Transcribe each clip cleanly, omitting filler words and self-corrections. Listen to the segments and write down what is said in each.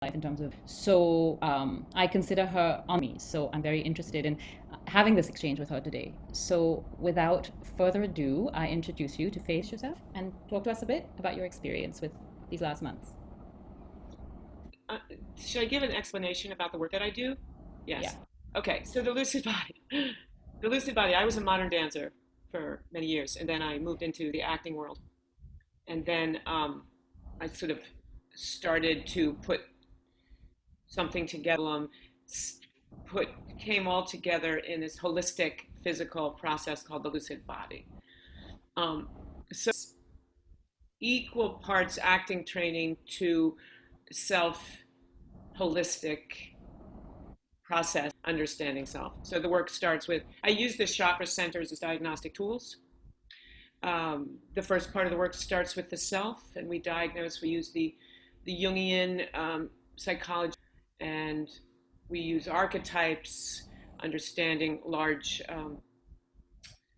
life in terms of, so I consider her on me. So I'm very interested in having this exchange with her today. So without further ado, I introduce you to Face yourself and talk to us a bit about your experience with these last months. Uh, should I give an explanation about the work that I do? Yeah. Yes. Okay, so the lucid body. The lucid body, I was a modern dancer for many years, and then I moved into the acting world. And then I sort of started to put something together, put came all together in this holistic physical process called the lucid body. Um, so equal parts acting training to self holistic process understanding self. So the work starts with, I use the chakra centers as diagnostic tools. The first part of the work starts with the self, and we diagnose, we use the Jungian psychology, and we use archetypes, understanding large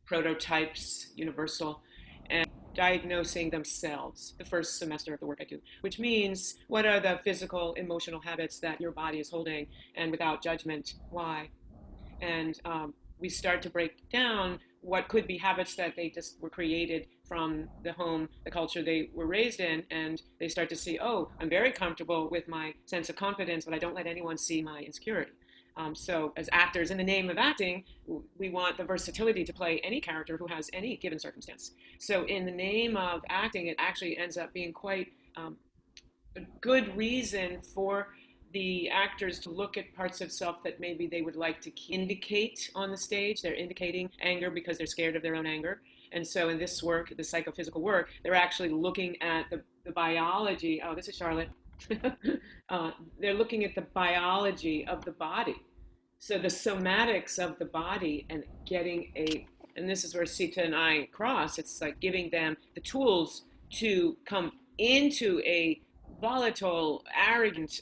prototypes, universal, and diagnosing themselves, the first semester of the work I do, which means what are the physical, emotional habits that your body is holding, and without judgment, why? And we start to break down what could be habits that they just were created from the home, the culture they were raised in, and they start to see, oh, I'm very comfortable with my sense of confidence, but I don't let anyone see my insecurity. So as actors, in the name of acting, we want the versatility to play any character who has any given circumstance. So in the name of acting, it actually ends up being quite a good reason for the actors to look at parts of self that maybe they would like to indicate on the stage. They're indicating anger because they're scared of their own anger. And so in this work, the psychophysical work, they're actually looking at the biology. Oh, this is Charlotte. They're looking at the biology of the body. So the somatics of the body, and getting and this is where Sita and I cross, it's like giving them the tools to come into a volatile, arrogant,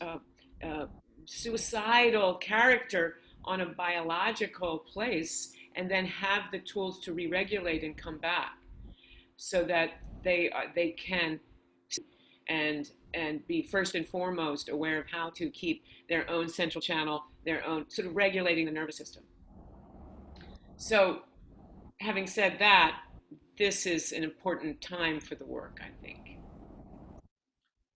suicidal character on a biological place, and then have the tools to re-regulate and come back, so that they can and be first and foremost aware of how to keep their own central channel, their own sort of regulating the nervous system. So, having said that, this is an important time for the work, I think.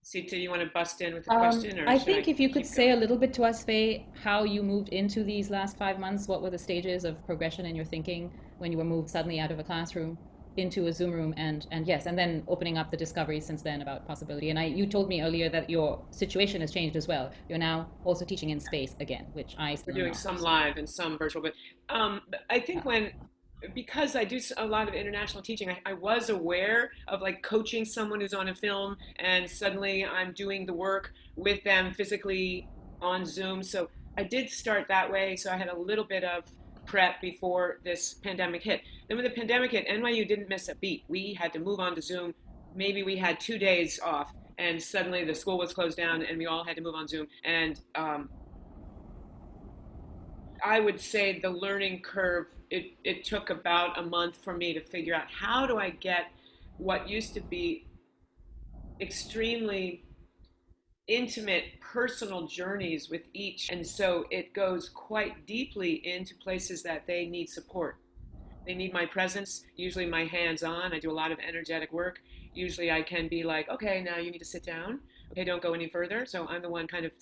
Sita, you want to bust in with a question, or I should think I if you could keep say a going? little bit to us, Faye, how you moved into these last 5 months, what were the stages of progression in your thinking when you were moved suddenly out of a classroom into a Zoom room, and yes, and then opening up the discovery since then about possibility. And you told me earlier that your situation has changed as well. You're now also teaching in space again, which I We're still am doing not. some So live and some virtual, but I think because I do a lot of international teaching, I was aware of like coaching someone who's on a film, and suddenly I'm doing the work with them physically on Zoom. So I did start that way. So I had a little bit of prep before this pandemic hit. Then when the pandemic hit, NYU didn't miss a beat. We had to move on to Zoom. Maybe we had 2 days off, and suddenly the school was closed down, and we all had to move on Zoom. And I would say the learning curve, it took about a month for me to figure out how do I get what used to be extremely intimate personal journeys with each. And so it goes quite deeply into places that they need support. They need my presence, usually my hands on. I do a lot of energetic work. Usually I can be like, okay, now you need to sit down. Okay, don't go any further. So I'm the one kind of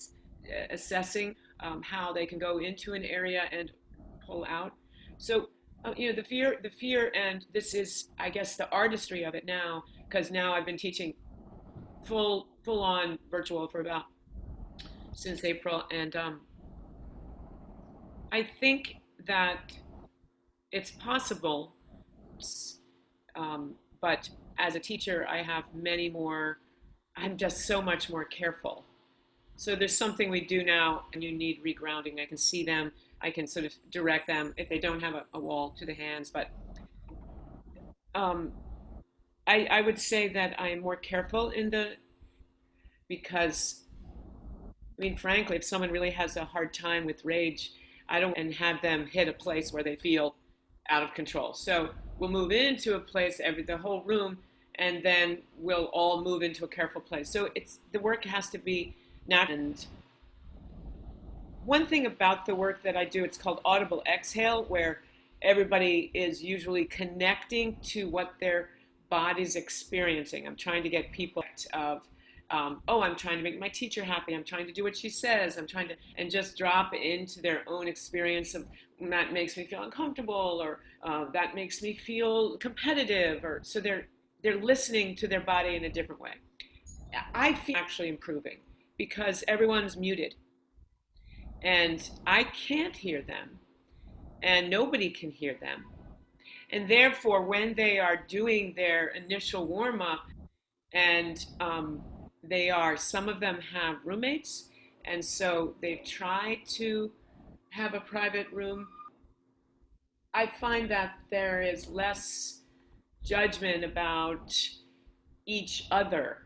assessing how they can go into an area and pull out. So, the fear, and this is, I guess, the artistry of it now, because now I've been teaching full on virtual for about since April, and I think that it's possible, but as a teacher, I have many more. I'm just so much more careful. So there's something we do now, and you need regrounding. I can see them. I can sort of direct them if they don't have a wall to the hands. But um, I would say that I am more careful because, I mean, frankly, if someone really has a hard time with rage, I don't and have them hit a place where they feel out of control. So we'll move into a place, the whole room, and then we'll all move into a careful place. So the work has to be And one thing about the work that I do, it's called audible exhale, where everybody is usually connecting to what their body's experiencing. I'm trying to get people of, oh, I'm trying to make my teacher happy. I'm trying to do what she says. I'm trying to, and just drop into their own experience of that makes me feel uncomfortable, or that makes me feel competitive, or so they're listening to their body in a different way. I feel actually improving because everyone's muted and I can't hear them and nobody can hear them. And therefore, when they are doing their initial warm up, and some of them have roommates, and so they try to have a private room. I find that there is less judgment about each other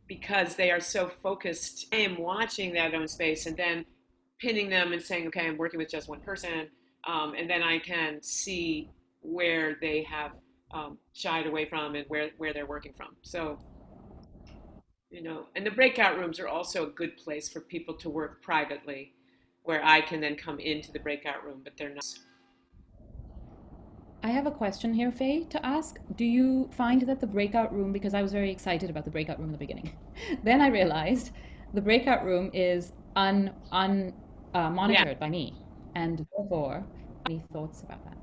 because they are so focused. I am watching that own space and then pinning them and saying, okay, I'm working with just one person. And then I can see where they have shied away from and where they're working from. So, and the breakout rooms are also a good place for people to work privately where I can then come into the breakout room, but they're not. I have a question here, Faye, to ask. Do you find that the breakout room, because I was very excited about the breakout room in the beginning, then I realized the breakout room is Yeah. monitored by me, and therefore, any thoughts about that?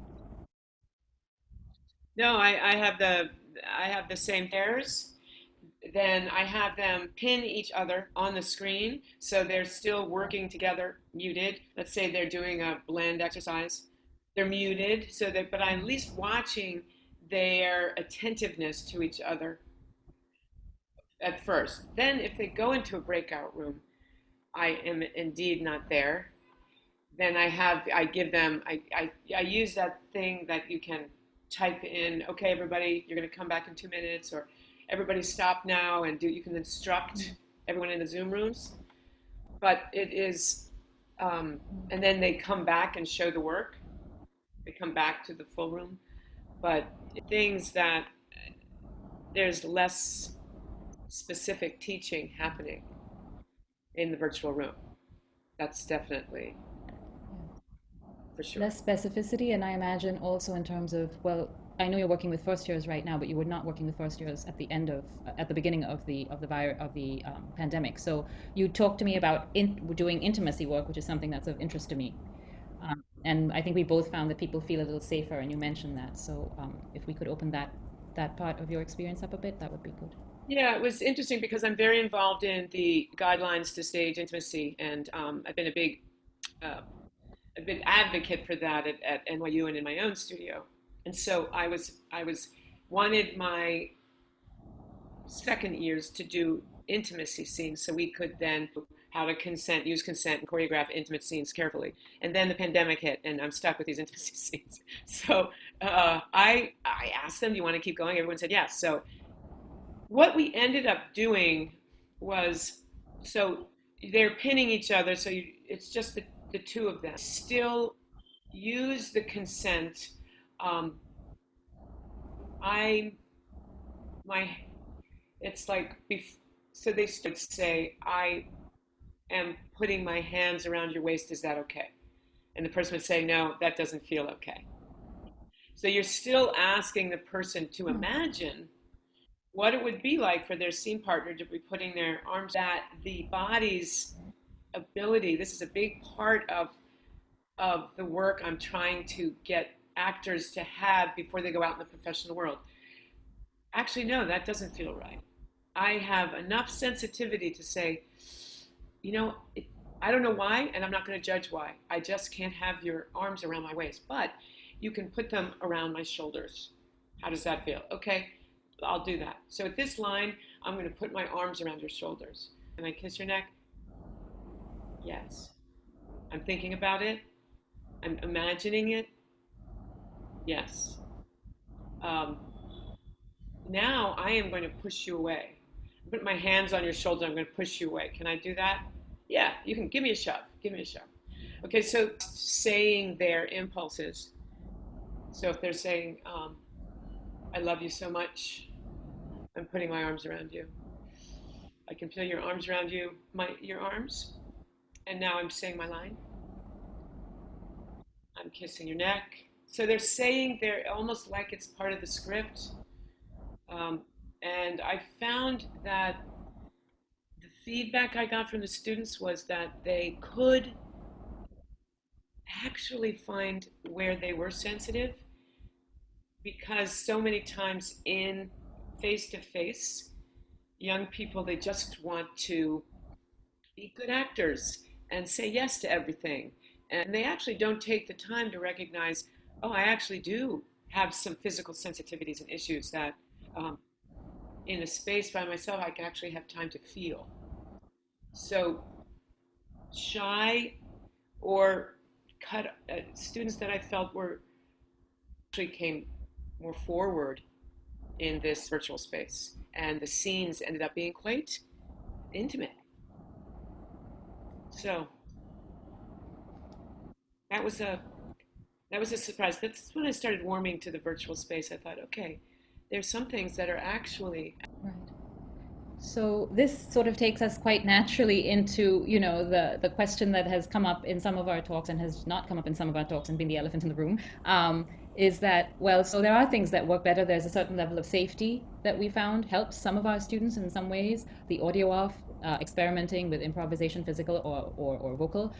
No, I have the same pairs. Then I have them pin each other on the screen so they're still working together, muted. Let's say they're doing a blend exercise. They're muted so that, but I'm at least watching their attentiveness to each other at first. Then if they go into a breakout room, I am indeed not there. Then I give them, I use that thing that you can type in, okay, everybody, you're going to come back in 2 minutes, or everybody stop now, and you can instruct everyone in the Zoom rooms. But it is, and then they come back and show the work. They come back to the full room. But things that there's less specific teaching happening in the virtual room. That's definitely for sure. Less specificity, and I imagine also in terms of, well, I know you're working with first years right now, but you were not working with first years at the beginning of the pandemic. So you talked to me about doing intimacy work, which is something that's of interest to me. And I think we both found that people feel a little safer, and you mentioned that. So if we could open that part of your experience up a bit, that would be good. Yeah, it was interesting because I'm very involved in the guidelines to stage intimacy, and uh, a big advocate for that at NYU and in my own studio. And so I was wanted my second years to do intimacy scenes so we could then how to use consent and choreograph intimate scenes carefully. And then the pandemic hit, and I'm stuck with these intimacy scenes. So I asked them, "Do you want to keep going?" Everyone said yes. So what we ended up doing was, so they're pinning each other, so it's just the two of them. Still use the consent. Um, I my it's like so they would say, "I am putting my hands around your waist. Is that okay?" And the person would say, "No, that doesn't feel okay." So you're still asking the person to imagine what it would be like for their scene partner to be putting their arms, that the body's ability. This is a big part of the work I'm trying to get actors to have before they go out in the professional world. Actually, no, that doesn't feel right. I have enough sensitivity to say, you know, it, I don't know why, and I'm not going to judge why. I just can't have your arms around my waist, but you can put them around my shoulders. How does that feel? Okay, I'll do that. So at this line, I'm going to put my arms around your shoulders. Can I kiss your neck? Yes. I'm thinking about it. I'm imagining it. Yes. Um, Now I am going to push you away. Put my hands on your shoulder. I'm going to push you away. Can I do that? Yeah, you can. Give me a shove. Give me a shove. Okay, so saying their impulses. So if they're saying, I love you so much, I'm putting my arms around you. I can feel your arms around you, your arms. And now I'm saying my line. I'm kissing your neck. So they're almost like it's part of the script. And I found that the feedback I got from the students was that they could actually find where they were sensitive, because so many times in face to face, young people, they just want to be good actors and say yes to everything. And they actually don't take the time to recognize, oh, I actually do have some physical sensitivities and issues that in a space by myself, I can actually have time to feel. So shy or students that I felt were actually came more forward in this virtual space, and the scenes ended up being quite intimate. So that was a surprise. That's when I started warming to the virtual space. I thought, okay, there's some things that are actually Right. So this sort of takes us quite naturally into, the question that has come up in some of our talks and has not come up in some of our talks and been the elephant in the room, is that, well, so there are things that work better. There's a certain level of safety that we found helps some of our students in some ways. The audio off, experimenting with improvisation, physical or vocal.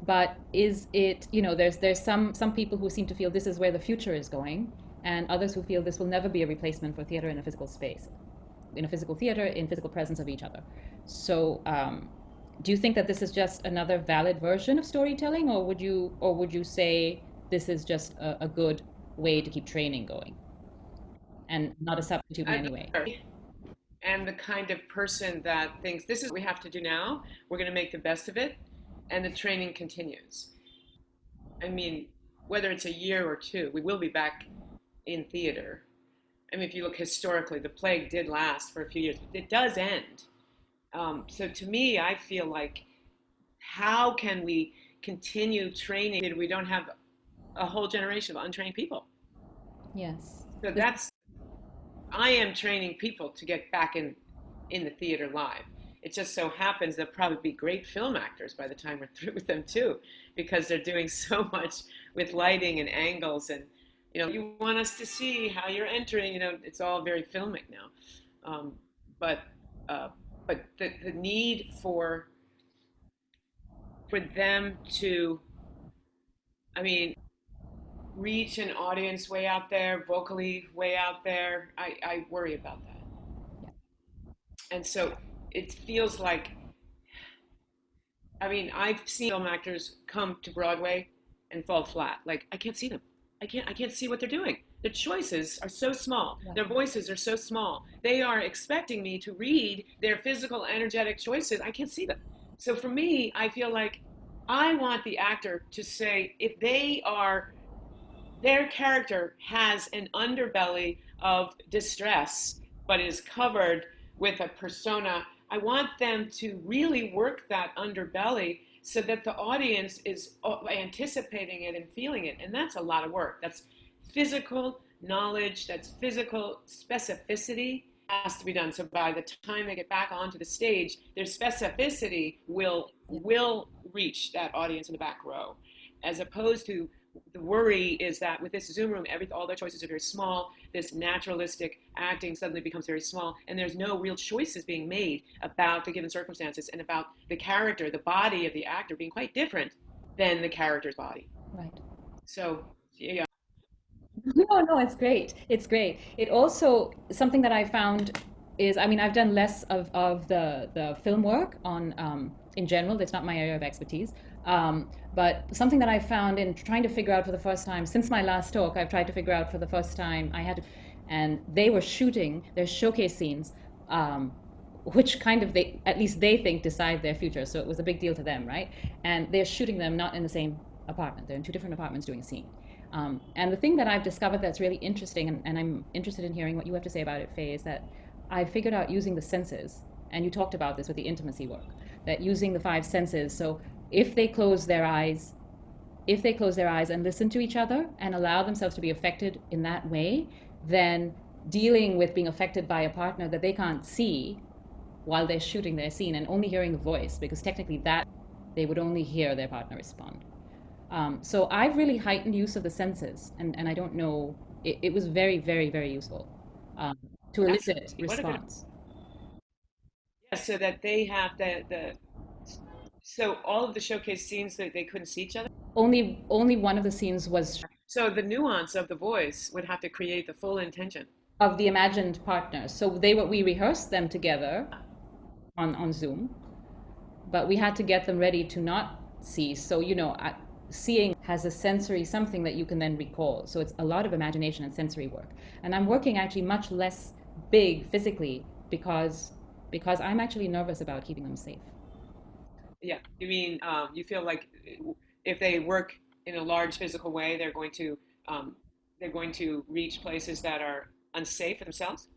But is it, there's some people who seem to feel this is where the future is going, and others who feel this will never be a replacement for theater in a physical space, in a physical theater, in physical presence of each other. So, do you think that this is just another valid version of storytelling, or would you say this is just a good way to keep training going, and not a substitute in any way? am the kind of person that thinks this is what we have to do now. We're going to make the best of it, and the training continues. I mean, whether it's a year or two, we will be back in theater. I mean, if you look historically, the plague did last for a few years, but it does end. So to me, I feel like, how can we continue training if we don't have a whole generation of untrained people? Yes. So I am training people to get back in the theater live. It just so happens they'll probably be great film actors by the time we're through with them too, because they're doing so much with lighting and angles, and you want us to see how you're entering. It's all very filmic now, but the need for them to, I mean, reach an audience way out there, vocally way out there, I worry about that. And so it feels like, I mean, I've seen film actors come to Broadway and fall flat. Like, I can't see them. I can't see what they're doing. Their choices are so small. Yeah. Their voices are so small. They are expecting me to read their physical, energetic choices. I can't see them. So for me, I feel like I want the actor to say, if their character has an underbelly of distress, but is covered with a persona, I want them to really work that underbelly so that the audience is anticipating it and feeling it. And that's a lot of work. That's physical knowledge, that's physical specificity has to be done. So by the time they get back onto the stage, their specificity will reach that audience in the back row. As opposed to, the worry is that with this Zoom room, all their choices are very small. This naturalistic acting suddenly becomes very small, and there's no real choices being made about the given circumstances and about the character, the body of the actor being quite different than the character's body. Right. So, yeah. No, it's great. It's great. It also, something that I found is, I mean, I've done less of the film work on, in general. That's not my area of expertise. But something that I found in trying to figure out for the first time, since my last talk, I've tried to figure out for the first time, and they were shooting their showcase scenes, which kind of, at least they think, decide their future. So it was a big deal to them, right? And they're shooting them not in the same apartment. They're in two different apartments doing a scene. And the thing that I've discovered that's really interesting, and I'm interested in hearing what you have to say about it, Fay, is that I've figured out using the senses, and you talked about this with the intimacy work, that using the five senses. So if they close their eyes and listen to each other and allow themselves to be affected in that way, then dealing with being affected by a partner that they can't see while they're shooting their scene and only hearing the voice, because technically that they would only hear their partner respond. So I've really heightened use of the senses, and I don't know, it was very, very, very useful um, to elicit Absolutely. What a good, response. yeah, so that they have so all of the showcase scenes that they couldn't see each other. Only one of the scenes was So the nuance of the voice would have to create the full intention. of the imagined partners. So we rehearsed them together on Zoom, but we had to get them ready to not see. So, seeing has a sensory something that you can then recall. So it's a lot of imagination and sensory work. And I'm working actually much less big physically because I'm actually nervous about keeping them safe. Yeah, you mean you feel like if they work in a large physical way, um, they're going to reach places that are unsafe for themselves.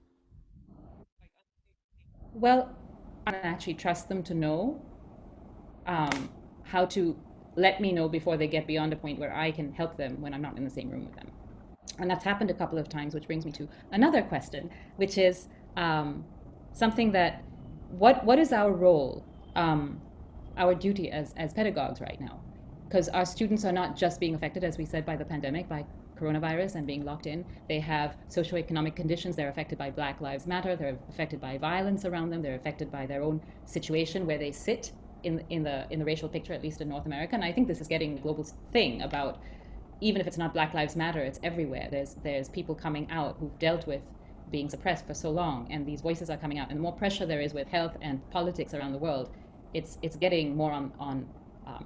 Well, I don't actually trust them to know um, how to let me know before they get beyond a point where I can help them when I'm not in the same room with them. And that's happened a couple of times, which brings me to another question, which is something that what is our role, our duty as pedagogues right now? Because our students are not just being affected, as we said, by the pandemic, by coronavirus and being locked in. They have socioeconomic conditions. They're affected by Black Lives Matter. They're affected by violence around them. They're affected by their own situation where they sit in the racial picture, at least in North America. And I think this is getting a global thing about, even if it's not Black Lives Matter, it's everywhere. There's people coming out who've dealt with being suppressed for so long, and these voices are coming out. And the more pressure there is with health and politics around the world, it's getting more on um,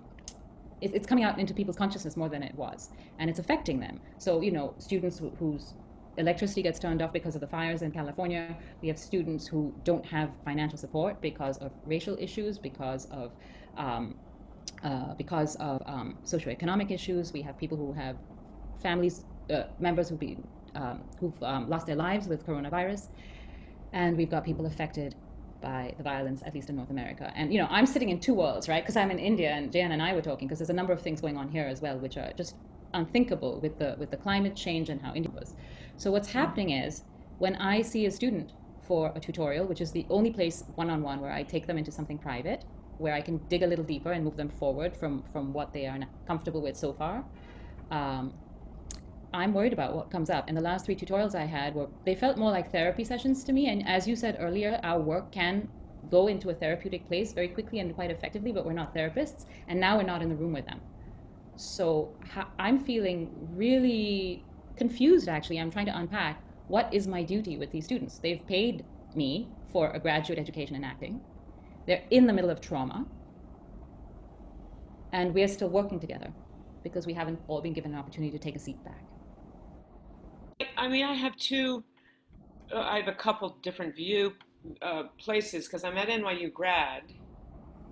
it's coming out into people's consciousness more than it was, and it's affecting them. So students whose electricity gets turned off because of the fires in California. We have students who don't have financial support because of racial issues, because of socioeconomic issues. We have people who have families, members who've lost their lives with coronavirus, and we've got people affected by the violence, at least in North America. And I'm sitting in two worlds, right? Because I'm in India, and Jan and I were talking because there's a number of things going on here as well, which are just unthinkable with the climate change and how India was. So what's happening is when I see a student for a tutorial, which is the only place one-on-one where I take them into something private, where I can dig a little deeper and move them forward from what they are comfortable with so far. Um, I'm worried about what comes up. And the last three tutorials I had they felt more like therapy sessions to me. And as you said earlier, our work can go into a therapeutic place very quickly and quite effectively, but we're not therapists. And now we're not in the room with them. So I'm feeling really confused, actually. I'm trying to unpack what is my duty with these students. They've paid me for a graduate education in acting. They're in the middle of trauma. And we're still working together because we haven't all been given an opportunity to take a seat back. I mean, I have a couple different view places because I'm at NYU grad,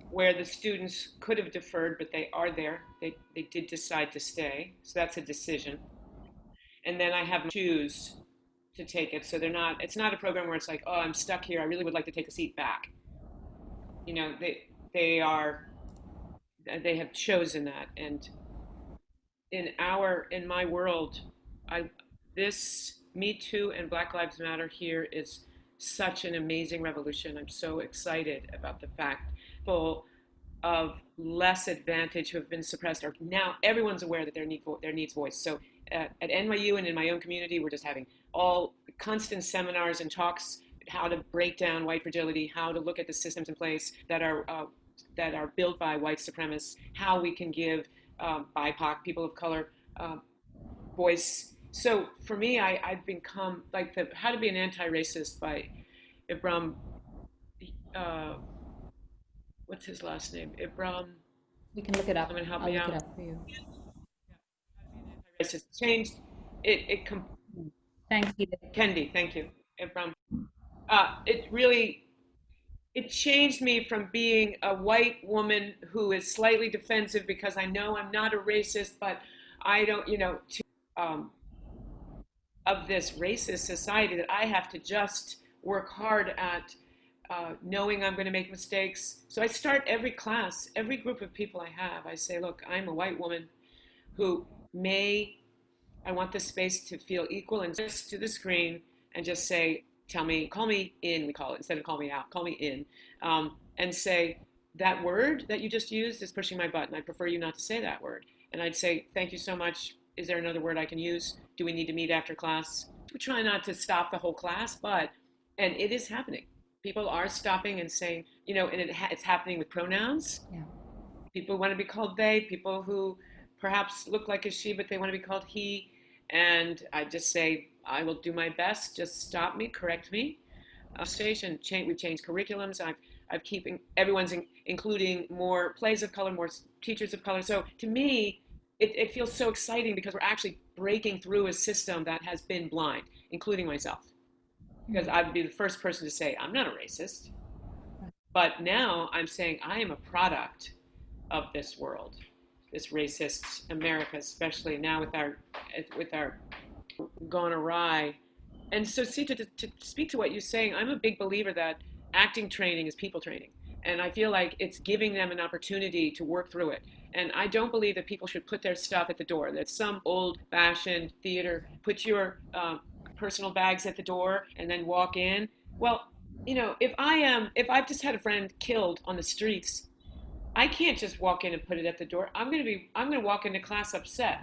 where the students could have deferred, but they are there. They did decide to stay, so that's a decision. And then I have choose to take it, so they're not. It's not a program where it's like, oh, I'm stuck here. I really would like to take a seat back. They are they have chosen that, and in my world, I this Me Too and Black Lives Matter here is such an amazing revolution. I'm so excited about the fact people of less advantage who have been suppressed are now everyone's aware that their needs voice. So at NYU and in my own community, we're just having all constant seminars and talks how to break down white fragility, how to look at the systems in place that are built by white supremacists, how we can give BIPOC, people of color, voice. So for me, I've become like the How to Be an Anti-Racist by Ibram. Uh, what's his last name? Ibram. We can look it up. Someone help I'll me look it out. up for you. Racist changed it. Thanks, Edith. Kendi, thank you, Ibram. It really it changed me from being a white woman who is slightly defensive because I know I'm not a racist, but I don't, to um, of this racist society that I have to just work hard at knowing I'm going to make mistakes. So I start every class, every group of people I have, I say, look, I'm a white woman who I want this space to feel equal, and just to the screen and just say, tell me, call me in, we call it, instead of call me out, call me in, and say, that word that you just used is pushing my button. I prefer you not to say that word. And I'd say, thank you so much. Is there another word I can use? Do we need to meet after class? We try not to stop the whole class, and it is happening. People are stopping and saying, and it's happening with pronouns. Yeah. People want to be called they, people who perhaps look like a she, but they want to be called he. And I just say, I will do my best. Just stop me, correct me. Station, we've changed curriculums. I've keeping everyone's including more plays of color, more teachers of color. So to me, it feels so exciting because we're actually breaking through a system that has been blind, including myself. Because I would be the first person to say, I'm not a racist. But now I'm saying I am a product of this world, this racist America, especially now with our gone awry. And so, see, to speak to what you're saying, I'm a big believer that acting training is people training. And I feel like it's giving them an opportunity to work through it. And I don't believe that people should put their stuff at the door, that some old-fashioned theater, put your personal bags at the door and then walk in. Well, if I've just had a friend killed on the streets, I can't just walk in and put it at the door. I'm going to walk into class upset.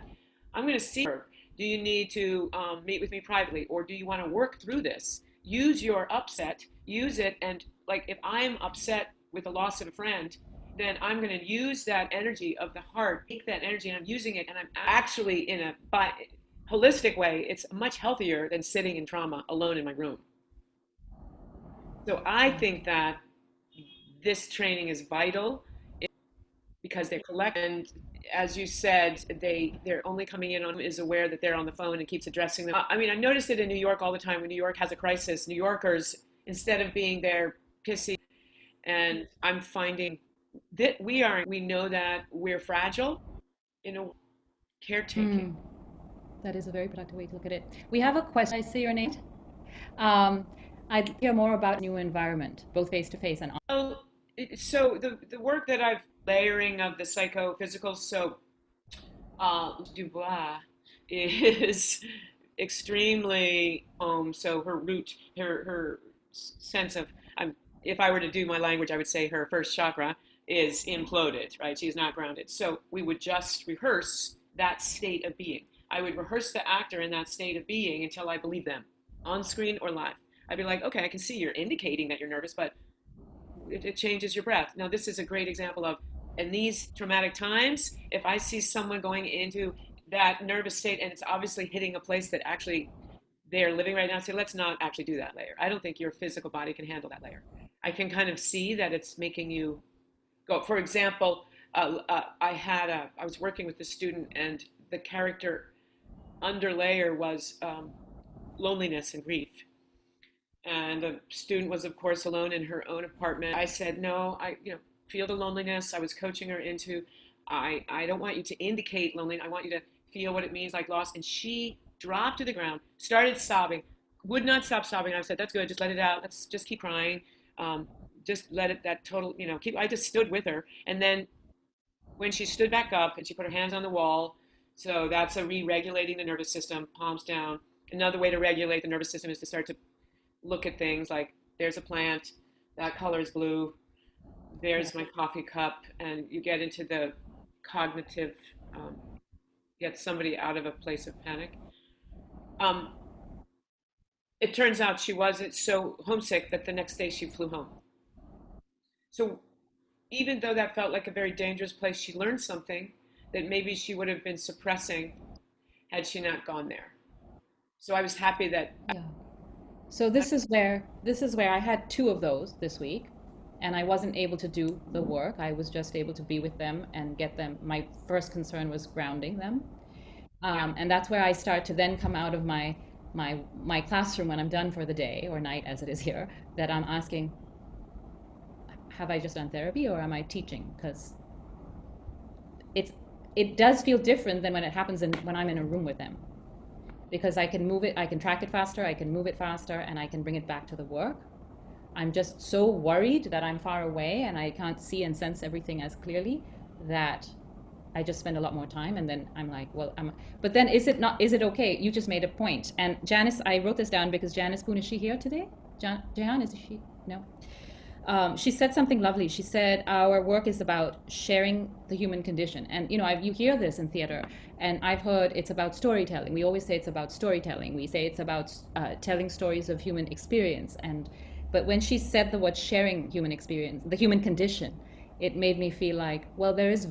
I'm going to see her. Do you need to meet with me privately, or do you want to work through this? Use your upset, use it, and like if I'm upset with the loss of a friend, then I'm going to use that energy of the heart, take that energy, and I'm using it, and I'm actually in a holistic way. It's much healthier than sitting in trauma alone in my room. So I think that this training is vital because they're collecting. And as you said, they're only coming in on is aware that they're on the phone and keeps addressing them. I mean, I noticed it in New York all the time. When New York has a crisis, New Yorkers, instead of being there pissy, and I'm finding that we know that we're fragile, caretaking. That is a very productive way to look at it. We have a question. I see your name. I'd hear more about new environment, both face to face and on. So the work that I've layering of the psychophysical. So Dubois is extremely so her root, her sense of if I were to do my language, I would say her first chakra is imploded, right? She's not grounded. So we would just rehearse that state of being. I would rehearse the actor in that state of being until I believe them, on screen or live. I'd be like, okay, I can see you're indicating that you're nervous, but it changes your breath. Now, this is a great example of, in these traumatic times, if I see someone going into that nervous state and it's obviously hitting a place that actually they're living right now, say, let's not actually do that layer. I don't think your physical body can handle that layer. I can kind of see that it's making you go. For example, I was working with a student, and the character under layer was loneliness and grief. And the student was, of course, alone in her own apartment. I said, no, feel the loneliness. I was coaching her into, I don't want you to indicate loneliness. I want you to feel what it means, like loss. And she dropped to the ground, started sobbing, would not stop sobbing. I said, that's good. Just let it out. Let's just keep crying. Just let it, that total, I just stood with her. And then when she stood back up and she put her hands on the wall, so that's a re-regulating the nervous system, palms down. Another way to regulate the nervous system is to start to look at things like, there's a plant, that color is blue, there's my coffee cup, and you get into the cognitive, get somebody out of a place of panic. It turns out she wasn't so homesick that the next day she flew home. So even though that felt like a very dangerous place, she learned something that maybe she would have been suppressing had she not gone there. So I was happy that. Yeah. So this is where I had two of those this week, and I wasn't able to do the work. I was just able to be with them and get them. My first concern was grounding them, and that's where I start to then come out of my classroom when I'm done for the day or night, as it is here. That I'm asking, have I just done therapy or am I teaching? Because it does feel different than when it happens when I'm in a room with them. Because I can move it, I can track it faster, I can move it faster, and I can bring it back to the work. I'm just so worried that I'm far away and I can't see and sense everything as clearly that I just spend a lot more time, and then I'm like, well, but then is it okay? You just made a point. And Janice, I wrote this down because Janice Boone, is she here today? Jahan, is she? No. She said something lovely. She said, our work is about sharing the human condition. And, you hear this in theater, and I've heard it's about storytelling. We always say it's about storytelling. We say it's about telling stories of human experience. But when she said the word sharing human experience, the human condition, it made me feel like, well, there is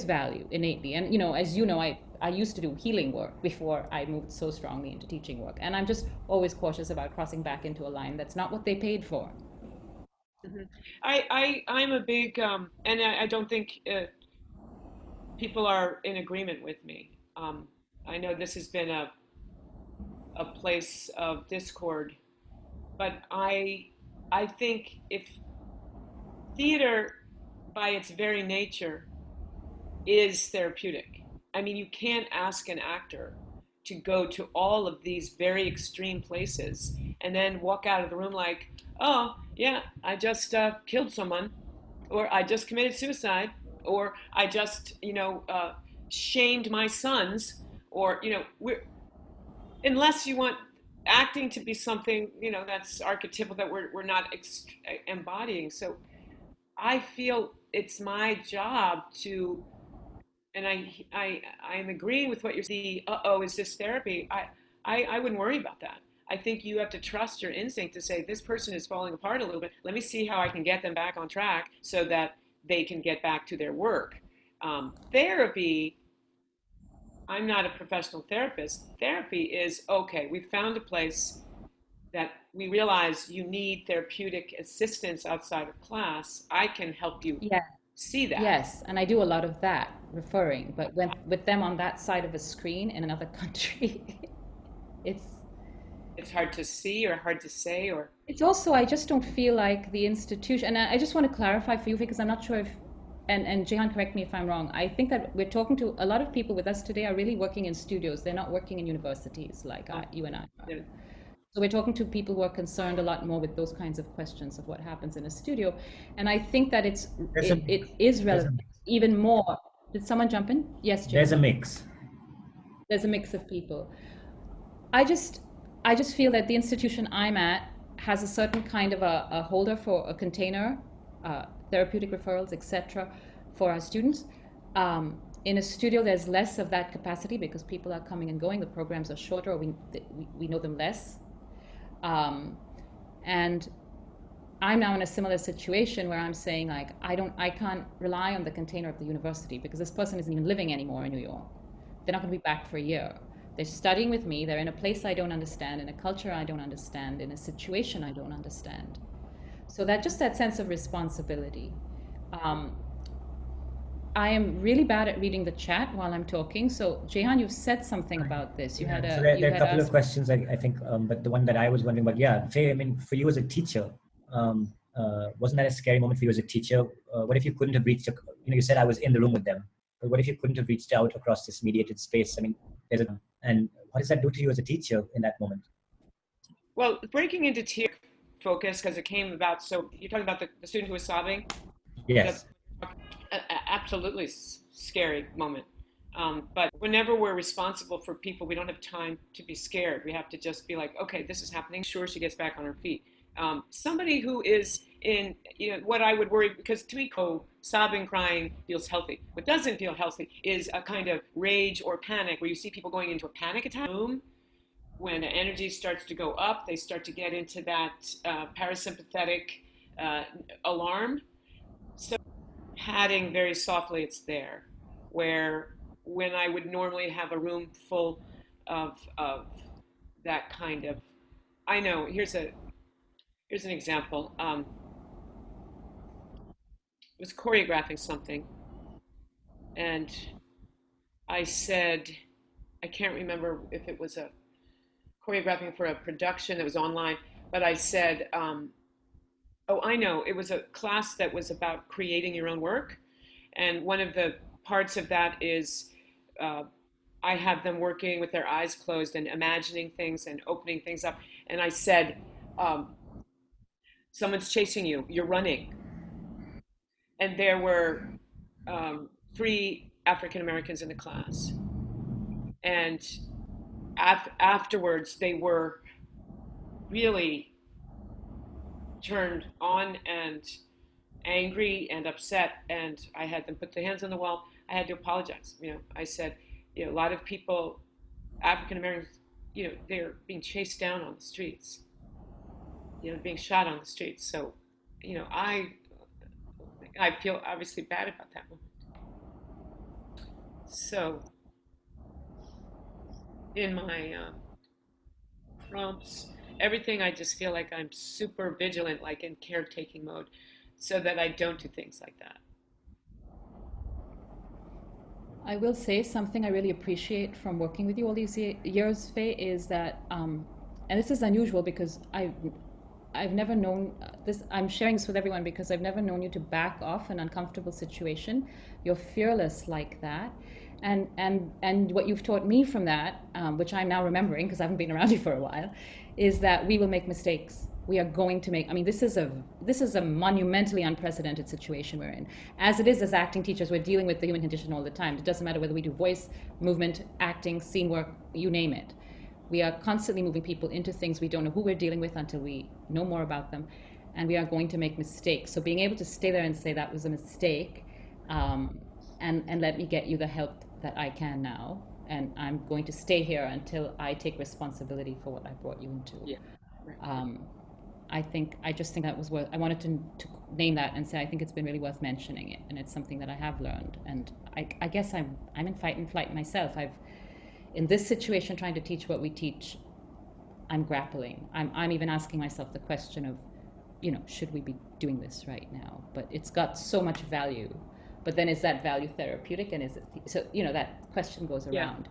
value innately. And, as you know, I used to do healing work before I moved so strongly into teaching work. And I'm just always cautious about crossing back into a line that's not what they paid for. Mhm. I'm a big, and I don't think people are in agreement with me. I know this has been a place of discord, but I think if theater, by its very nature, is therapeutic. I mean, you can't ask an actor to go to all of these very extreme places and then walk out of the room like, oh, yeah, I just killed someone, or I just committed suicide, or I just, shamed my sons, or, unless you want acting to be something, that's archetypal that we're not embodying. So I feel it's my job to, and I'm agreeing with what you're saying. Uh-oh, is this therapy? I wouldn't worry about that. I think you have to trust your instinct to say, this person is falling apart a little bit. Let me see how I can get them back on track so that they can get back to their work. Therapy, I'm not a professional therapist. Therapy is, okay, we found a place that we realize you need therapeutic assistance outside of class. I can help you Yeah. see that. Yes, and I do a lot of that referring, but with them on that side of a screen in another country, it's It's hard to see or hard to say, or it's also I just don't feel like the institution, and I just want to clarify for you because I'm not sure if, and Jehan, correct me if I'm wrong. I think that we're talking to a lot of people with us today are really working in studios. They're not working in universities like you and I are. yeah. So we're talking to people who are concerned a lot more with those kinds of questions of what happens in a studio, and I think that There's a it mix. is There's a relevant mix. even more. Did someone jump in? Yes, There's a Jehan. mix. There's a mix of people. I just I just feel that the institution I'm at has a certain kind of a holder for a container, therapeutic referrals, etc., for our students. In a studio, there's less of that capacity because people are coming and going. The programs are shorter, or we know them less. Um, and I'm now in a similar situation where I'm saying like I can't rely on the container of the university because this person isn't even living anymore in New York. They're not going to be back for a year. They're studying with me. They're in a place I don't understand, in a culture I don't understand, in a situation I don't understand. So that sense of responsibility. Um, I am really bad at reading the chat while I'm talking. So Jehan, you've said something about this. You had Yeah. So a you there are a had couple of asked. questions, I think, but the one that I was wondering about, yeah, Faye, I mean, for you as a teacher, wasn't that a scary moment for you as a teacher? What if you couldn't have reached, you said I was in the room with them, but what if you couldn't have reached out across this mediated space? I mean, and what does that do to you as a teacher in that moment? Well, breaking into tier focus because it came about. So you're talking about the student who was sobbing. Is that Yes. absolutely scary moment? But whenever we're responsible for people, we don't have time to be scared. We have to just be like, okay, this is happening. Sure, she gets back on her feet. Somebody who is in, what I would worry, because to me, sobbing, crying feels healthy. What doesn't feel healthy is a kind of rage or panic where you see people going into a panic attack. When the energy starts to go up, they start to get into that parasympathetic alarm. So patting very softly, it's there. Where when I would normally have a room full of that kind of, I know. Here's an example. I was choreographing something, and I said, I can't remember if it was a choreographing for a production that was online, but I said, oh, I know, it was a class that was about creating your own work. And one of the parts of that is uh, I have them working with their eyes closed and imagining things and opening things up. And I said, um, someone's chasing you, you're running. And there were three African Americans in the class. And afterwards, they were really turned on and angry and upset. And I had them put their hands on the wall. I had to apologize. I said, a lot of people, African Americans, they're being chased down on the streets, being shot on the streets. So, I feel obviously bad about that moment. So, in my prompts, everything, I just feel like I'm super vigilant, like in caretaking mode, so that I don't do things like that. I will say something I really appreciate from working with you all these years, Faye, is that, and this is unusual because I've never known this. I'm sharing this with everyone because I've never known you to back off an uncomfortable situation. You're fearless like that, and what you've taught me from that, which I'm now remembering because I haven't been around you for a while, is that we will make mistakes. We are going to make. I mean, this is a monumentally unprecedented situation we're in. As it is, as acting teachers, we're dealing with the human condition all the time. It doesn't matter whether we do voice, movement, acting, scene work, you name it. We are constantly moving people into things we don't know who we're dealing with until we know more about them, and we are going to make mistakes. So being able to stay there and say that was a mistake, and let me get you the help that I can now, and I'm going to stay here until I take responsibility for what I brought you into. Yeah. Right. I just think that was worth. I wanted to name that and say I think it's been really worth mentioning it, and it's something that I have learned. And I guess I'm in fight and flight myself. In this situation, trying to teach what we teach, I'm grappling. I'm even asking myself the question of, should we be doing this right now? But it's got so much value. But then is that value therapeutic? And is it, so, that question goes around.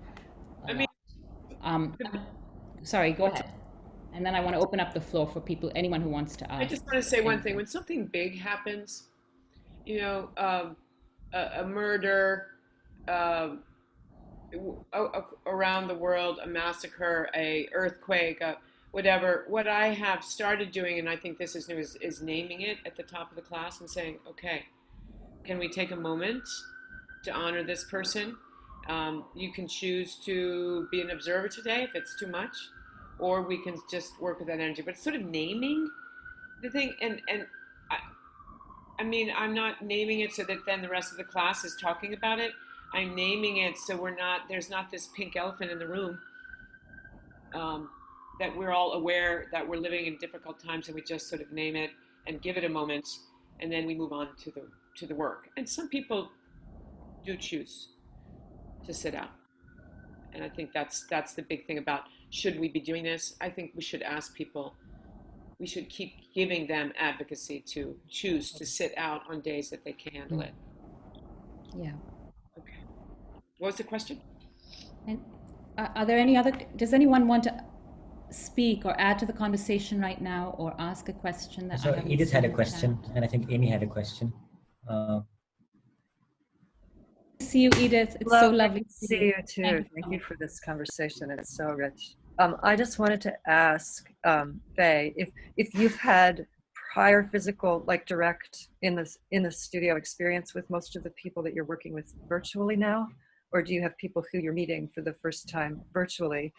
I mean, sorry, go ahead. And then I want to open up the floor for people, anyone who wants to ask. I just want to say one thing. When something big happens, a murder, around the world, a massacre, a earthquake, whatever. What I have started doing, and I think this is new, is naming it at the top of the class and saying, okay, can we take a moment to honor this person? You can choose to be an observer today if it's too much, or we can just work with that energy. But it's sort of naming the thing, and I mean, I'm not naming it so that then the rest of the class is talking about it. I'm naming it so there's not this pink elephant in the room, that we're all aware that we're living in difficult times, and we just sort of name it and give it a moment, and then we move on to the work. And some people do choose to sit out. And I think that's the big thing about, should we be doing this? I think we should ask people, we should keep giving them advocacy to choose to sit out on days that they can handle it. Yeah. Okay. What was the question? And are there any other, does anyone want to speak or add to the conversation right now, or ask a question that So Edith had a question, and I think Amy had a question. See you, Edith. It's so lovely to see you too. Thank you for this conversation. It's so rich. I just wanted to ask Fay, if you've had prior physical, like direct in the studio experience with most of the people that you're working with virtually now, or do you have people who you're meeting for the first time virtually,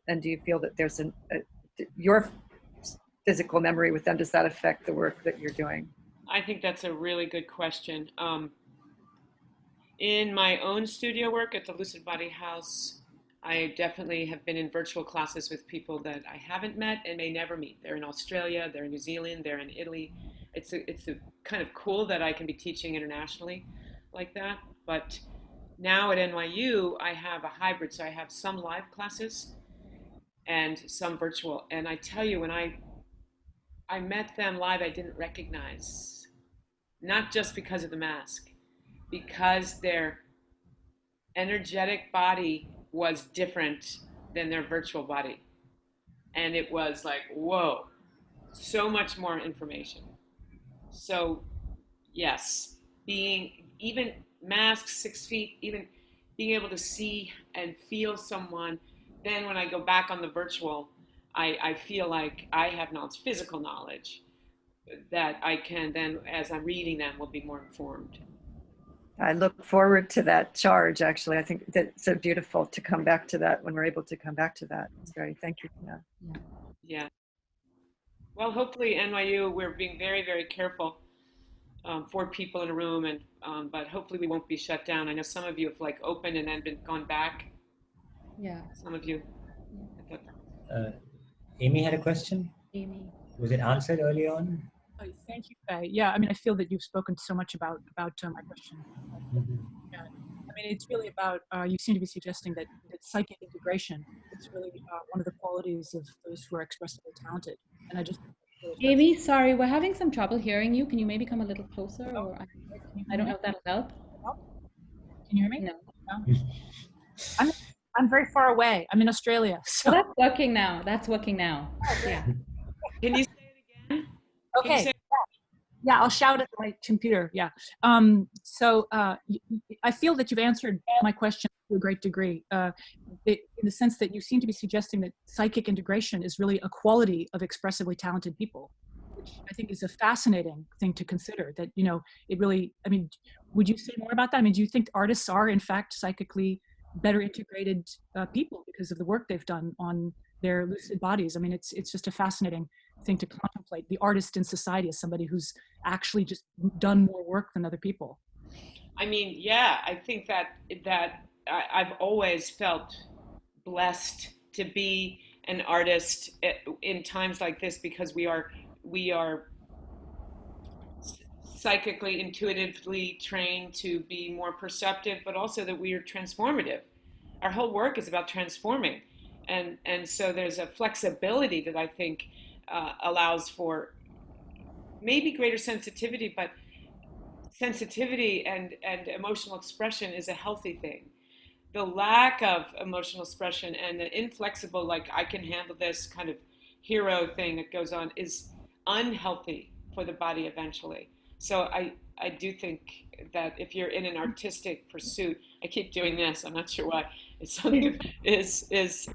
and do you feel that there's your physical memory with them, does that affect the work that you're doing? I think that's a really good question. In my own studio work at the Lucid Body House, I definitely have been in virtual classes with people that I haven't met and may never meet. They're in Australia, they're in New Zealand, they're in Italy. It's a kind of cool that I can be teaching internationally like that. But now at NYU, I have a hybrid, so I have some live classes and some virtual. And I tell you, when I met them live, I didn't recognize, not just because of the mask, because their energetic body was different than their virtual body. And it was like, whoa, so much more information. So yes, being even masks 6 feet, even being able to see and feel someone, then when I go back on the virtual, I feel like I have knowledge, physical knowledge, that I can then, as I'm reading them, will be more informed. I look forward to that charge, actually. I think that's so beautiful to come back to that when we're able to come back to that. It's very, thank you for that. Yeah. Well, hopefully NYU, we're being very, very careful. 4 people in a room, and but hopefully we won't be shut down. I know some of you have like opened and then gone back. Yeah. Some of you. Amy had a question. Amy. Was it answered early on? Thank you, Fay. Yeah, I mean, I feel that you've spoken so much about my question. Yeah. I mean, it's really about, you seem to be suggesting that psychic integration is really one of the qualities of those who are expressively talented. And I just... Amy, sorry, we're having some trouble hearing you. Can you maybe come a little closer? Or I don't know if that'll help. Can you hear me? No. I'm very far away. I'm in Australia. So. Well, that's working now. That's working now. Yeah. Can you say it again? Okay. Yeah, I'll shout at my computer. Yeah. So I feel that you've answered my question to a great degree, in the sense that you seem to be suggesting that psychic integration is really a quality of expressively talented people, which I think is a fascinating thing to consider. That, you know, it really, I mean, would you say more about that? I mean, do you think artists are in fact psychically better integrated people because of the work they've done on their lucid bodies? I mean, it's just a fascinating thing to contemplate. The artist in society as somebody who's actually just done more work than other people. I mean, yeah, I think that I've always felt blessed to be an artist in times like this, because we are psychically, intuitively trained to be more perceptive, but also that we are transformative. Our whole work is about transforming. And so there's a flexibility that I think allows for maybe greater sensitivity, but sensitivity and emotional expression is a healthy thing. The lack of emotional expression and the inflexible, like I can handle this kind of hero thing that goes on, is unhealthy for the body eventually. So I do think that if you're in an artistic pursuit, I keep doing this, I'm not sure why, it's something is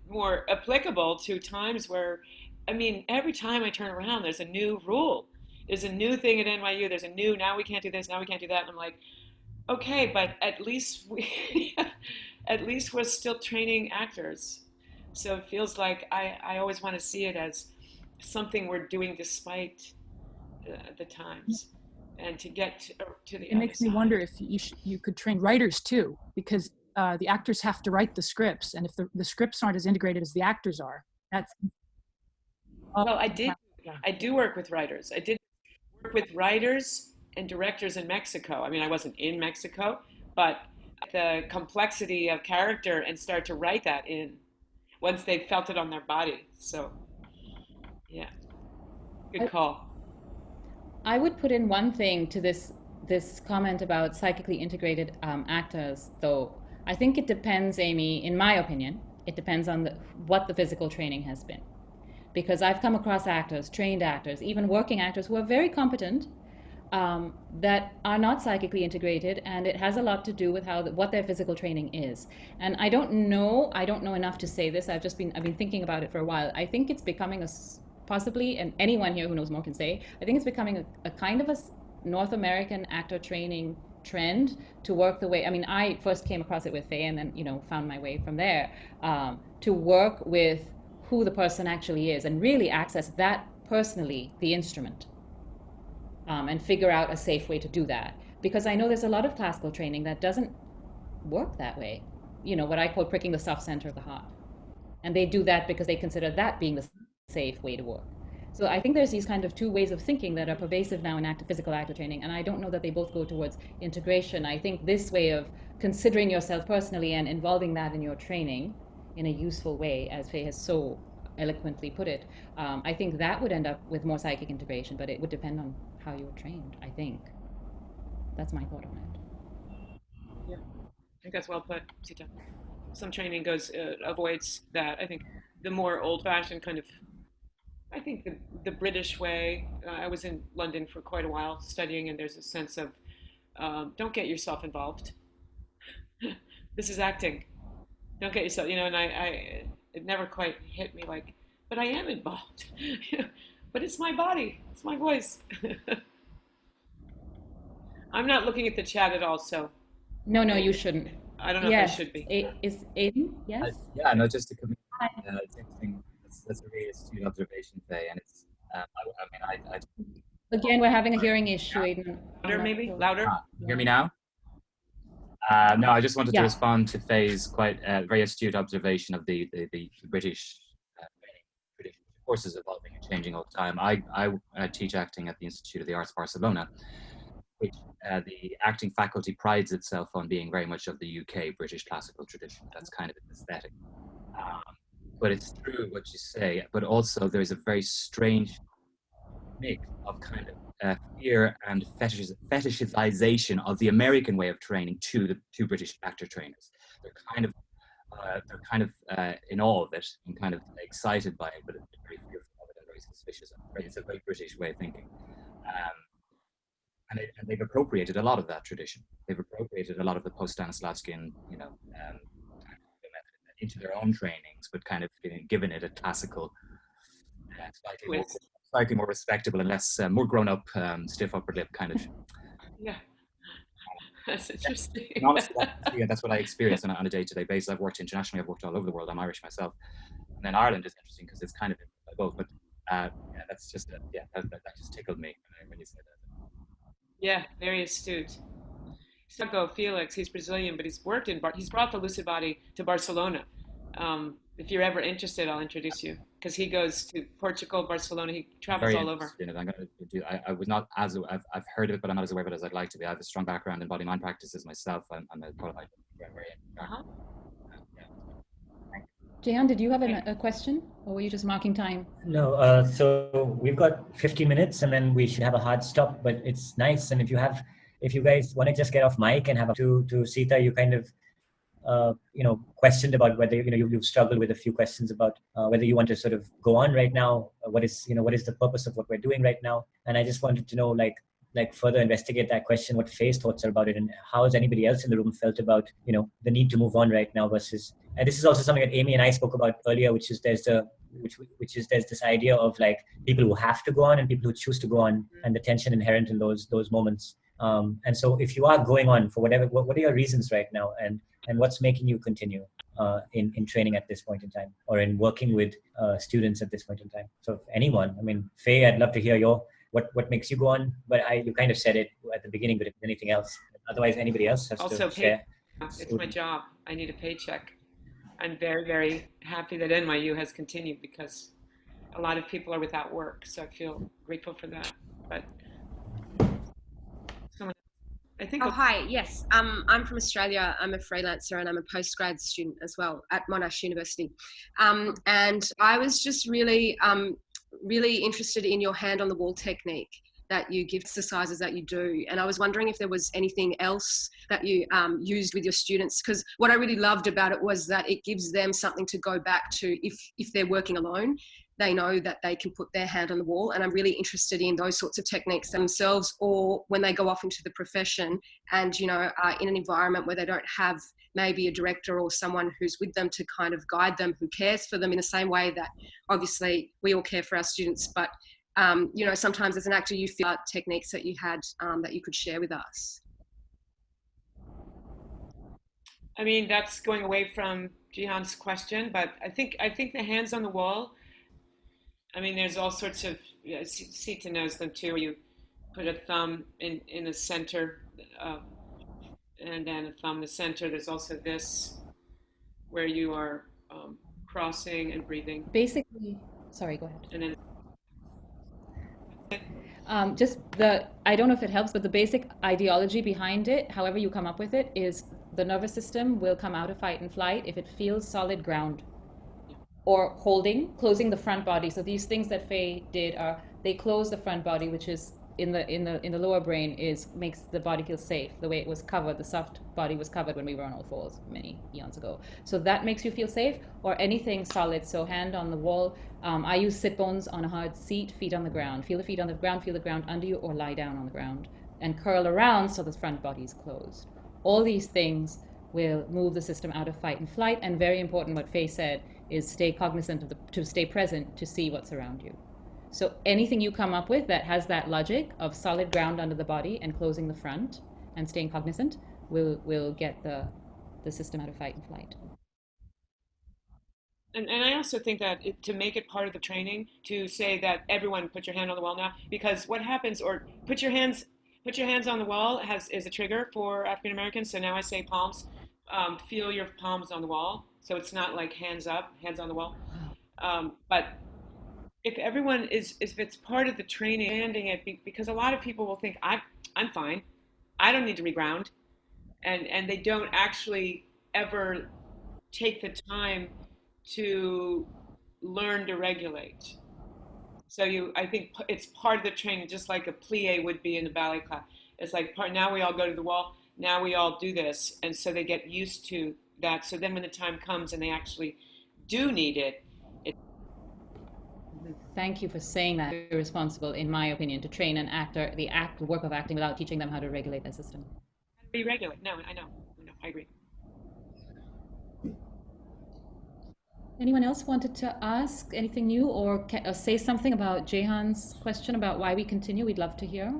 more applicable to times where, I mean, every time I turn around, there's a new rule. There's a new thing at NYU, there's a new, now we can't do this, now we can't do that. And I'm like, okay, but at least we're still training actors. So it feels like I always want to see it as something we're doing despite the times, and to get to the It makes me wonder if you could train writers too, because the actors have to write the scripts, and if the scripts aren't as integrated as the actors are, that's... Well, I do work with writers. I did work with writers and directors in Mexico. I mean, I wasn't in Mexico, but the complexity of character, and start to write that in once they felt it on their body. So, yeah, good call. I would put in one thing to this comment about psychically integrated actors, though. I think it depends, Amy, in my opinion, it depends on what the physical training has been. Because I've come across actors, trained actors, even working actors who are very competent, that are not psychically integrated, and it has a lot to do with what their physical training is. And I don't know enough to say this. I've been thinking about it for a while. I think it's becoming possibly, and anyone here who knows more can say, I think it's becoming a kind of a North American actor training trend to work the way, I mean, I first came across it with Fay, and then, you know, found my way from there, to work with who the person actually is and really access that personally, the instrument, and figure out a safe way to do that. Because I know there's a lot of classical training that doesn't work that way. You know, what I call pricking the soft center of the heart. And they do that because they consider that being the safe way to work. So I think there's these kind of two ways of thinking that are pervasive now in physical actor training, and I don't know that they both go towards integration. I think this way of considering yourself personally and involving that in your training in a useful way, as Fay has so eloquently put it, I think that would end up with more psychic integration, but it would depend on how you were trained, I think. That's my thought on it. Yeah, I think that's well put, Sita. Some training avoids that. I think the more old-fashioned kind of, I think the British way, I was in London for quite a while studying, and there's a sense of, don't get yourself involved. This is acting. Don't get yourself, you know, and it never quite hit me like, but I am involved. But it's my body, it's my voice. I'm not looking at the chat at all, so No, no, you shouldn't. I don't know if I Yes. should be. Is Aiden? Yes. Yeah, no, just to come in, it's interesting. That's a really astute observation, Faye, and it's. I mean, Again, we're having a hearing issue, Aiden. Louder, maybe louder. you hear me now? No, I just wanted Yeah. to respond to Faye's quite very astute observation of the British training tradition. Of course, is evolving and changing all the time. I teach acting at the Institute of the Arts Barcelona, which the acting faculty prides itself on being very much of the UK British classical tradition. That's kind of its aesthetic. But it's true what you say, but also there's a very strange mix of kind of fear and fetishization of the American way of training to the two British actor trainers. They're kind of in awe of it and kind of excited by it, but very fearful of it and very suspicious of it. It's a very British way of thinking. And they've appropriated a lot of that tradition. They've appropriated a lot of the post-Stanislavskian, method into their own trainings, but kind of given it a classical, slightly more respectable and less, more grown-up, stiff upper lip kind of. Yeah, that's interesting. And honestly, that's what I experience on a day-to-day basis. I've worked internationally. I've worked all over the world. I'm Irish myself, and then Ireland is interesting because it's kind of both. But that's just that just tickled me when you said that. Yeah, very astute. Sanko Felix, he's Brazilian, but he's brought the lucid body to Barcelona. If you're ever interested, I'll introduce you because he goes to Portugal, Barcelona. He travels all over. I'm going to do. I was not as I've heard of it, but I'm not as aware of it as I'd like to be. I have a strong background in body mind practices myself. I'm a qualified. Jehan, did you have a question, or were you just marking time? No. So we've got 15 minutes, and then we should have a hard stop. But it's nice, and if you guys want to just get off mic and have to Sita, you kind of questioned about whether you've struggled with a few questions about whether you want to sort of go on right now. What is the purpose of what we're doing right now? And I just wanted to know like further investigate that question, what Fay's thoughts are about it, and how has anybody else in the room felt about the need to move on right now versus. And this is also something that Amy and I spoke about earlier, which is there's this idea of like people who have to go on and people who choose to go on, and the tension inherent in those moments. And so if you are going on for whatever, what are your reasons right now, and what's making you continue in training at this point in time, or in working with students at this point in time? So if anyone, I mean, Fay, I'd love to hear what makes you go on, but you kind of said it at the beginning, but if anything else, otherwise anybody else has also to share. It's my job. I need a paycheck. I'm very, very happy that NYU has continued because a lot of people are without work, so I feel grateful for that. But I think. Oh, hi. Yes, I'm from Australia. I'm a freelancer and I'm a postgrad student as well at Monash University. And I was just really interested in your hand on the wall technique that you give, exercises that you do. And I was wondering if there was anything else that you used with your students, because what I really loved about it was that it gives them something to go back to if they're working alone. They know that they can put their hand on the wall, and I'm really interested in those sorts of techniques themselves, or when they go off into the profession and are in an environment where they don't have maybe a director or someone who's with them to kind of guide them, who cares for them in the same way that obviously we all care for our students, but sometimes as an actor you feel techniques that you had that you could share with us. I mean, that's going away from Jihan's question, but I think the hands on the wall. I mean, there's all sorts of, Sita knows them too, where you put a thumb in the center, and then a thumb in the center. There's also this, where you are crossing and breathing. Basically, sorry, go ahead. And then I don't know if it helps, but the basic ideology behind it, however you come up with it, is the nervous system will come out of fight and flight if it feels solid ground. Or closing the front body. So these things that Fay did are they close the front body, which is in the lower brain makes the body feel safe. The way it was covered, the soft body was covered when we were on all fours many eons ago. So that makes you feel safe. Or anything solid. So hand on the wall. I use sit bones on a hard seat, feet on the ground. Feel the feet on the ground. Feel the ground under you, or lie down on the ground and curl around so the front body is closed. All these things will move the system out of fight and flight. And very important, what Fay said, is stay cognizant to stay present, to see what's around you. So anything you come up with that has that logic of solid ground under the body and closing the front and staying cognizant will get the system out of fight and flight. And I also think that to make it part of the training, to say that everyone put your hand on the wall now, because what happens, or put your hands on the wall is a trigger for African Americans. So now I say palms, feel your palms on the wall. So it's not like hands up, hands on the wall. But if everyone if it's part of the training, handing it, because a lot of people will think I'm fine, I don't need to reground, and they don't actually ever take the time to learn to regulate. So I think it's part of the training, just like a plie would be in the ballet class. It's like now we all go to the wall, now we all do this, and so they get used to that. So then when the time comes and they actually do need it. Thank you for saying that. It's irresponsible, in my opinion, to train an actor, the work of acting, without teaching them how to regulate their system. Re-regulate. No, I know, I agree. Anyone else wanted to ask anything new or say something about Jehan's question about why we continue? We'd love to hear.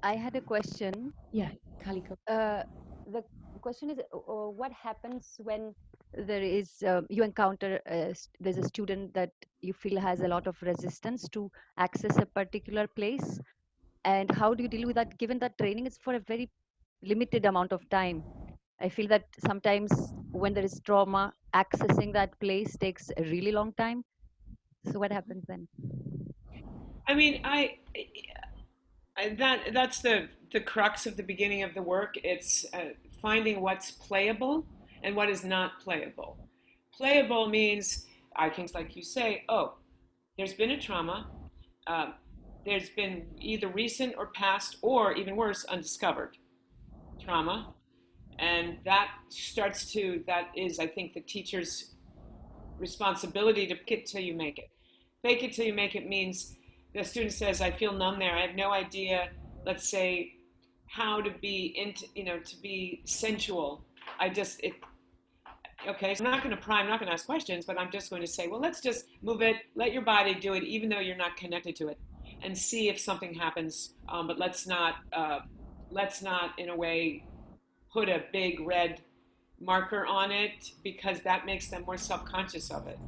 I had a question. Yeah, Kaliko. The question is, what happens when there is you encounter there's a student that you feel has a lot of resistance to access a particular place, and how do you deal with that, given that training is for a very limited amount of time? I feel that sometimes when there is trauma, accessing that place takes a really long time. So what happens then? I mean, that's the crux of the beginning of the work. It's finding what's playable and what is not playable. Playable means, I think, like you say, oh, there's been a trauma. There's been either recent or past, or even worse, undiscovered trauma. And that is, I think, the teacher's responsibility to fake it till you make it. Fake it till you make it means the student says, I feel numb there. I have no idea, let's say, how to be to be sensual. Okay, so I'm not going to pry, I'm not going to ask questions, but I'm just going to say, well, let's just move it, let your body do it, even though you're not connected to it, and see if something happens. But let's not, in a way, put a big red marker on it, because that makes them more self-conscious of it.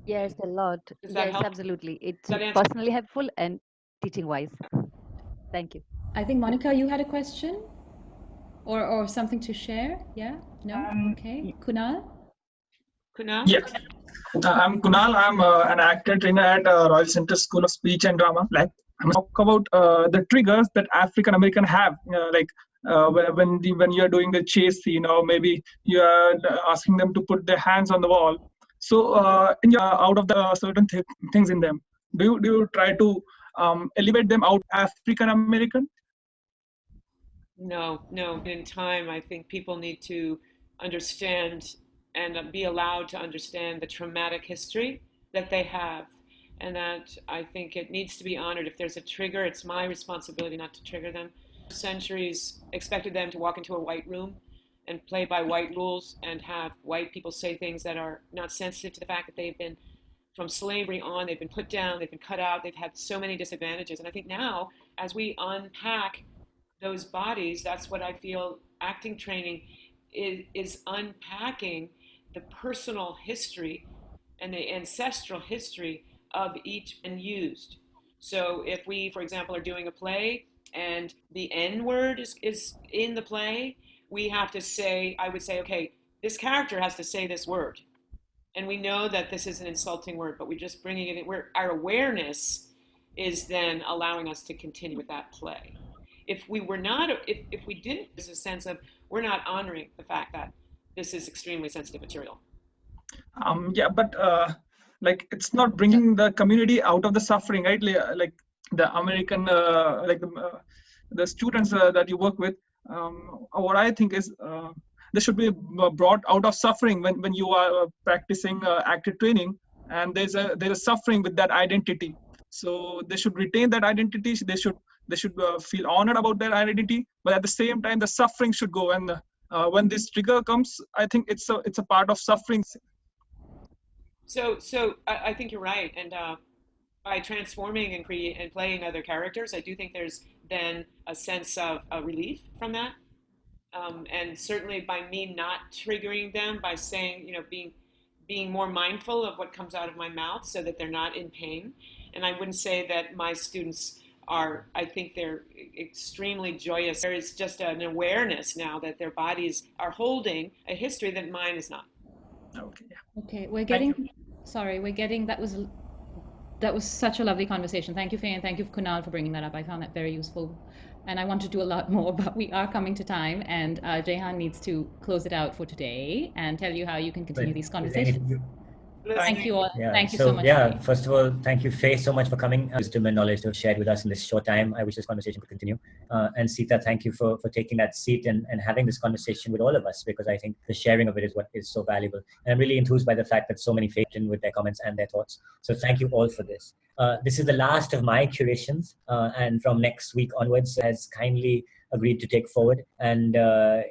Yes, a lot. Yes, help? absolutely. It's personally helpful and teaching-wise. Thank you. I think, Monica, you had a question? Or something to share? Yeah? No? Okay. Kunal? Yes. I'm Kunal. I'm an actor trainer at Royal Center School of Speech and Drama. Like, I'm going to talk about the triggers that African American have. When you're doing the chase scene, or maybe you're asking them to put their hands on the wall. So, out of the certain things in them, do you try to elevate them out African American? No. In time, I think people need to understand and be allowed to understand the traumatic history that they have. And that I think it needs to be honored. If there's a trigger, it's my responsibility not to trigger them. Centuries expected them to walk into a white room and play by white rules and have white people say things that are not sensitive to the fact that they've been, from slavery on, they've been put down, they've been cut out, they've had so many disadvantages. And I think now, as we unpack those bodies, that's what I feel acting training is unpacking the personal history and the ancestral history of each and used. So if we, for example, are doing a play and the N word is in the play, we have to say, I would say, okay, this character has to say this word. And we know that this is an insulting word, but we're just bringing it in, where our awareness is then allowing us to continue with that play. If we were not, if we didn't, there's a sense of we're not honoring the fact that this is extremely sensitive material. But like, it's not bringing the community out of the suffering, right? Like the American, the students that you work with, what I think is they should be brought out of suffering when you are practicing active training, and there's a suffering with that identity. So they should retain that identity. They should feel honored about their identity, but at the same time, the suffering should go. And when this trigger comes, I think it's a part of suffering. So I think you're right, and by transforming and playing other characters, I do think there's then a sense of relief from that. And certainly by me not triggering them, by saying, being more mindful of what comes out of my mouth so that they're not in pain. And I wouldn't say that my students are, I think they're extremely joyous. There is just an awareness now that their bodies are holding a history that mine is not. Okay. Okay, that was such a lovely conversation. Thank you, Fay, and thank you, Kunal, for bringing that up. I found that very useful. And I want to do a lot more, but we are coming to time, and Jehan needs to close it out for today and tell you how you can continue these conversations. Thank you all. Yeah. Thank you so much. Yeah, first of all, thank you, Fay, so much for coming. Wisdom and knowledge to have shared with us in this short time. I wish this conversation could continue. And Sita, thank you for taking that seat and having this conversation with all of us, because I think the sharing of it is what is so valuable. And I'm really enthused by the fact that so many Fay in with their comments and their thoughts. So thank you all for this. This is the last of my curations, and from next week onwards has kindly agreed to take forward. And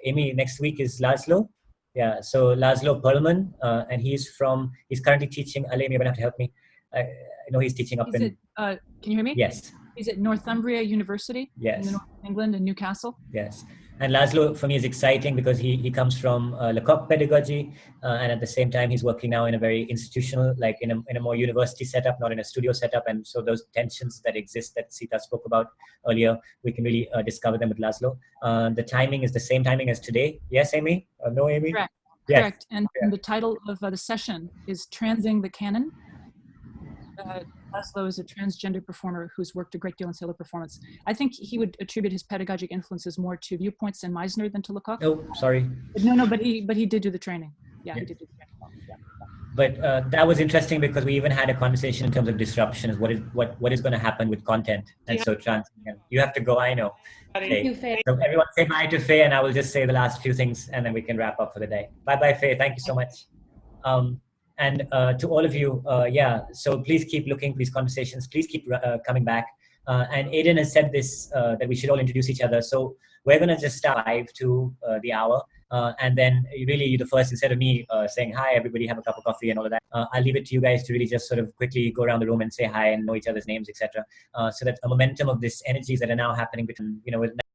Amy, next week is Laszlo. Yeah, so Laszlo Perlman, and he's currently teaching. Ale, you're gonna have to help me. I know he's teaching up in. Can you hear me? Yes. He's at Northumbria University. Yes. In the north of England, in Newcastle. Yes. And Laszlo, for me, is exciting because he comes from Lecoq pedagogy, and at the same time, he's working now in a very institutional, like in a more university setup, not in a studio setup. And so those tensions that exist that Sita spoke about earlier, we can really discover them with Laszlo. The timing is the same timing as today. Yes, Amy? No, Amy? Correct. Yes. Correct. And the title of the session is Transing the Canon. Laszlo is a transgender performer who's worked a great deal in solo performance. I think he would attribute his pedagogic influences more to Viewpoints and Meisner than to Lecoq. Oh, sorry. But he did do the training. Yeah, yes. He did do the training. Yeah. But that was interesting because we even had a conversation in terms of disruption, is what is going to happen with content. And so you have to go, I know. Thank you, Fay. So everyone say bye to Fay, and I will just say the last few things, and then we can wrap up for the day. Bye-bye, Fay. Thank you so much. And to all of you, so please keep looking for these conversations. Please keep coming back. And Aiden has said this, that we should all introduce each other. So we're going to just start 5 to the hour. And then really you're the first, instead of me saying, hi, everybody, have a cup of coffee and all of that. I'll leave it to you guys to really just sort of quickly go around the room and say hi and know each other's names, etc. So that a momentum of this energies that are now happening between, with